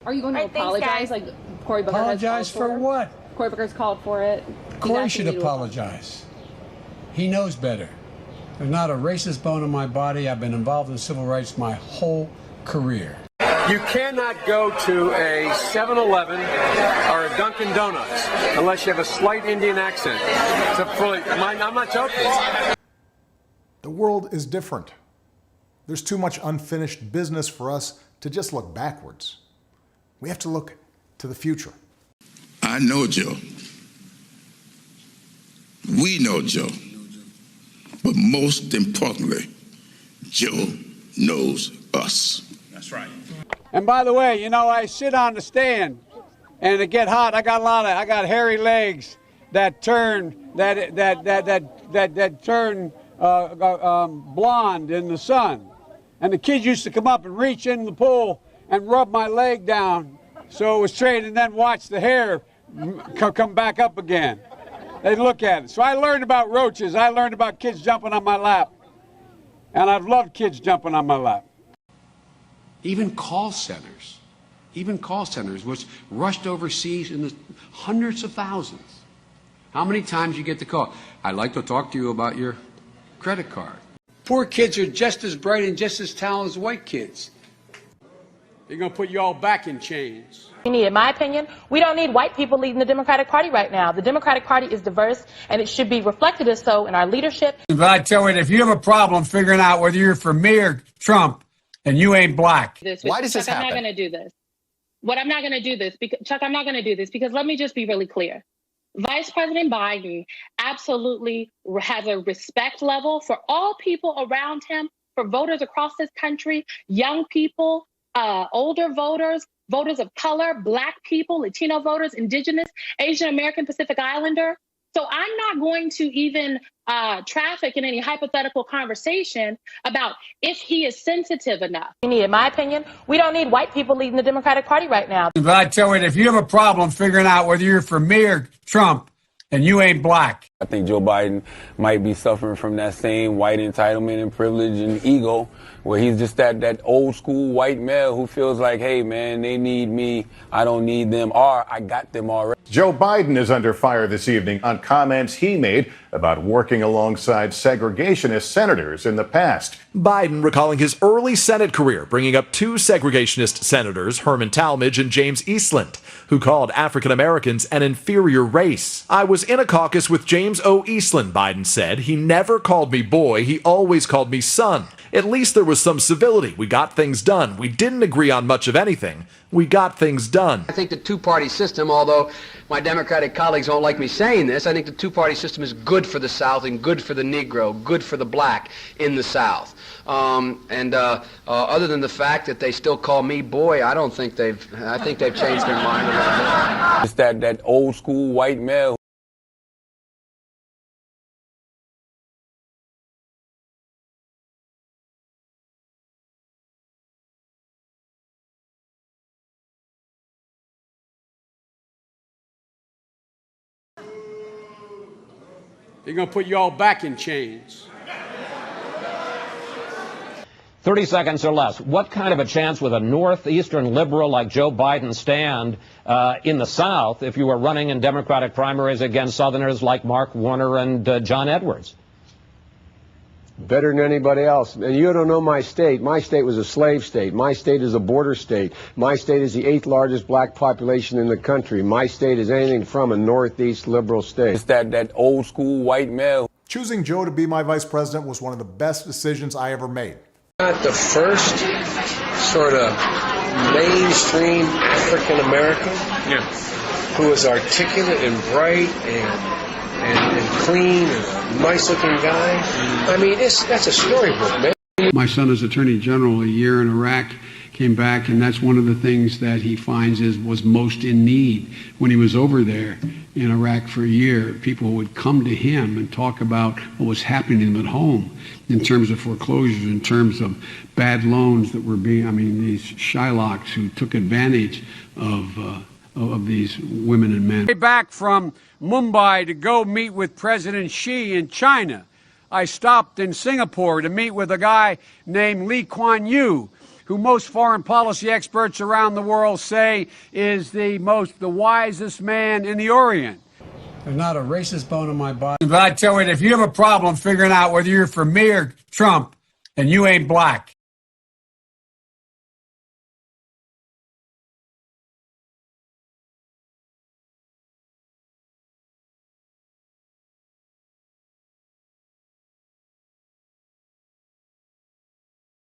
Are you going to apologize like Cory Booker Apologize has called for what? Cory Booker's called for it. Cory should apologize. He knows better. There's not a racist bone in my body. I've been involved in civil rights my whole career. You cannot go to a 7-Eleven or a Dunkin' Donuts unless you have a slight Indian accent. I'm not joking. The world is different. There's too much unfinished business for us to just look backwards. We have to look to the future. I know Joe. We know Joe. But most importantly, Joe knows us. That's right. And by the way, you know, I sit on the stand and it get hot. I got hairy legs that turn turn blonde in the sun. And the kids used to come up and reach in the pool and rub my leg down so it was straight, and then watch the hair come back up again. They'd look at it. So I learned about roaches. I learned about kids jumping on my lap. And I've loved kids jumping on my lap. Even call centers, which rushed overseas in the hundreds of thousands. How many times you get the call? I'd like to talk to you about your credit card. Poor kids are just as bright and just as talented as white kids. They're going to put you all back in chains. In my opinion, we don't need white people leading the Democratic Party right now. The Democratic Party is diverse, and it should be reflected as so in our leadership. But I tell you, if you have a problem figuring out whether you're for me or Trump, and you ain't black. Why does this happen? I'm not going to do this. I'm not going to do this, Chuck, I'm not going to do this because let me just be really clear. Vice President Biden absolutely has a respect level for all people around him, for voters across this country, young people, older voters, voters of color, black people, Latino voters, indigenous, Asian American, Pacific Islander. So I'm not going to even traffic in any hypothetical conversation about if he is sensitive enough. In my opinion, we don't need white people leading the Democratic Party right now. But I tell you, if you have a problem figuring out whether you're for me or Trump, and you ain't black. I think Joe Biden might be suffering from that same white entitlement and privilege and ego, where he's just that old school white male who feels like, hey, man, they need me, I don't need them, or I got them already. Joe Biden is under fire this evening on comments he made about working alongside segregationist senators in the past. Biden recalling his early Senate career, bringing up two segregationist senators, Herman Talmadge and James Eastland, who called African Americans an inferior race. I was in a caucus with James O. Eastland, Biden said. He never called me boy, he always called me son. At least there was some civility. We got things done. We didn't agree on much of anything. We got things done. I think the two-party system, although my Democratic colleagues don't like me saying this, I think the two-party system is good for the South and good for the Negro, good for the black in the South. Other than the fact that they still call me boy, I think they've changed their mind a little bit. Just that old school white male. They're going to put you all back in chains. 30 seconds or less. What kind of a chance would a northeastern liberal like Joe Biden stand in the South if you were running in Democratic primaries against Southerners like Mark Warner and John Edwards? Better than anybody else. And you don't know my state. My state was a slave state. My state is a border state. My state is the 8th largest black population in the country. My state is anything from a northeast liberal state. It's that old school white male. Choosing Joe to be my vice president was one of the best decisions I ever made. Not the first sort of mainstream African American who is articulate and bright and clean and a nice looking guy. I mean, that's a storybook, man. My son is Attorney General a year in Iraq, came back, and that's one of the things that he finds was most in need. When he was over there in Iraq for a year, people would come to him and talk about what was happening to them at home in terms of foreclosures, in terms of bad loans that were these Shylocks who took advantage of these women and men. Back from Mumbai to go meet with President Xi in China, I stopped in Singapore to meet with a guy named Lee Kuan Yew, who most foreign policy experts around the world say is the wisest man in the Orient. There's not a racist bone in my body. But I tell you, if you have a problem figuring out whether you're for me or Trump, then you ain't black.